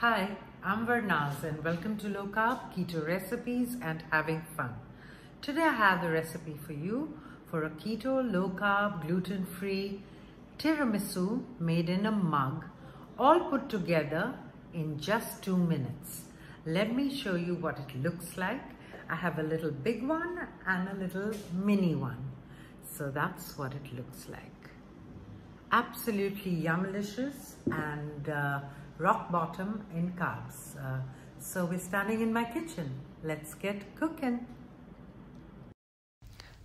Hi, I'm Varnaz and welcome to Low Carb Keto Recipes and Having Fun. Today I have the recipe for you for a keto, low carb, gluten-free tiramisu made in a mug, all put together in just 2 minutes. Let me show you what it looks like. I have a little big one and a little mini one. So that's what it looks like. Absolutely yummilicious and rock bottom in carbs. So we're standing in my kitchen. Let's get cooking.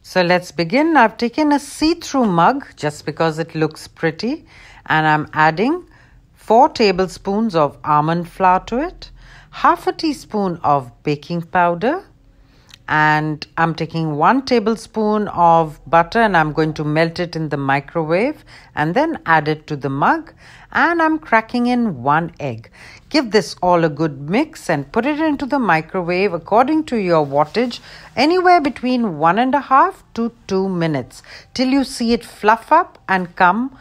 So let's begin. I've taken a see-through mug just because it looks pretty, and I'm adding 4 tablespoons of almond flour to it, half a teaspoon of baking powder, and I'm taking 1 tablespoon of butter and I'm going to melt it in the microwave and then add it to the mug, and I'm cracking in 1 egg. Give this all a good mix and put it into the microwave according to your wattage, anywhere between 1.5 to 2 minutes till you see it fluff up and come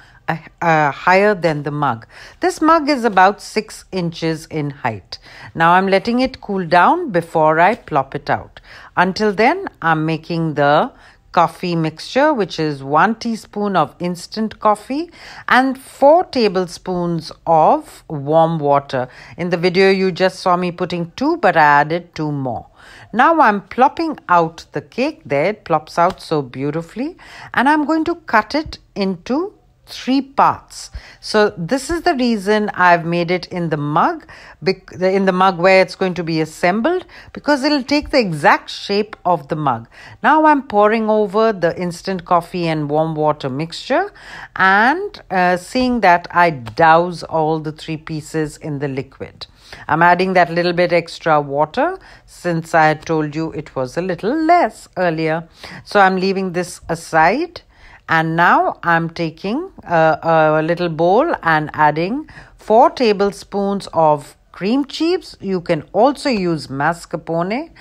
higher than the mug. This mug is about 6 inches in height. Now I'm letting it cool down before I plop it out. Until then, I'm making the coffee mixture, which is 1 teaspoon of instant coffee and 4 tablespoons of warm water. In the video, you just saw me putting 2, but I added 2 more. Now I'm plopping out the cake there. It plops out so beautifully. And I'm going to cut it into 3 parts. So this is the reason I've made it in the mug, where it's going to be assembled, because it'll take the exact shape of the mug. Now I'm pouring over the instant coffee and warm water mixture and seeing that I douse all the 3 pieces in the liquid. I'm adding that little bit extra water since I had told you it was a little less earlier. So I'm leaving this aside. And now I'm taking a little bowl and adding 4 tablespoons of cream cheese. You can also use mascarpone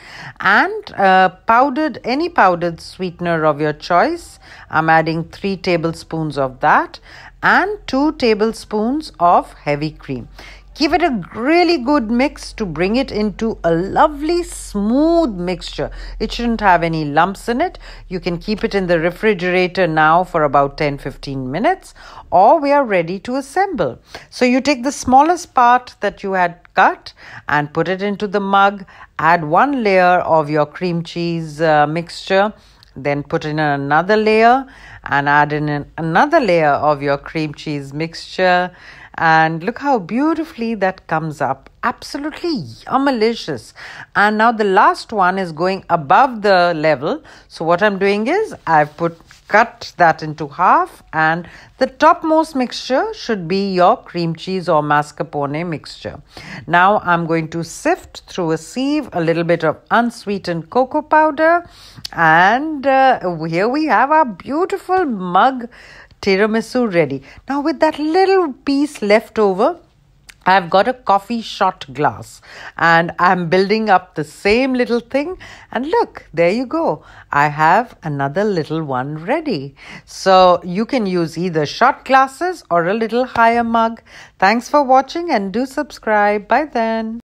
and any powdered sweetener of your choice. I'm adding 3 tablespoons of that and 2 tablespoons of heavy cream. Give it a really good mix to bring it into a lovely smooth mixture. It shouldn't have any lumps in it. You can keep it in the refrigerator now for about 10-15 minutes, or we are ready to assemble. So you take the smallest part that you had cut and put it into the mug. Add 1 layer of your cream cheese mixture. Then put in another layer and add in another layer of your cream cheese mixture. And look how beautifully that comes up. Absolutely yummilicious. And now the last one is going above the level. So what I'm doing is I've cut that into half, and the topmost mixture should be your cream cheese or mascarpone mixture. Now I'm going to sift through a sieve a little bit of unsweetened cocoa powder, and here we have our beautiful mug tiramisu ready. Now with that little piece left over, I've got a coffee shot glass and I'm building up the same little thing, and look, there you go. I have another little one ready. So you can use either shot glasses or a little higher mug. Thanks for watching and do subscribe. Bye then.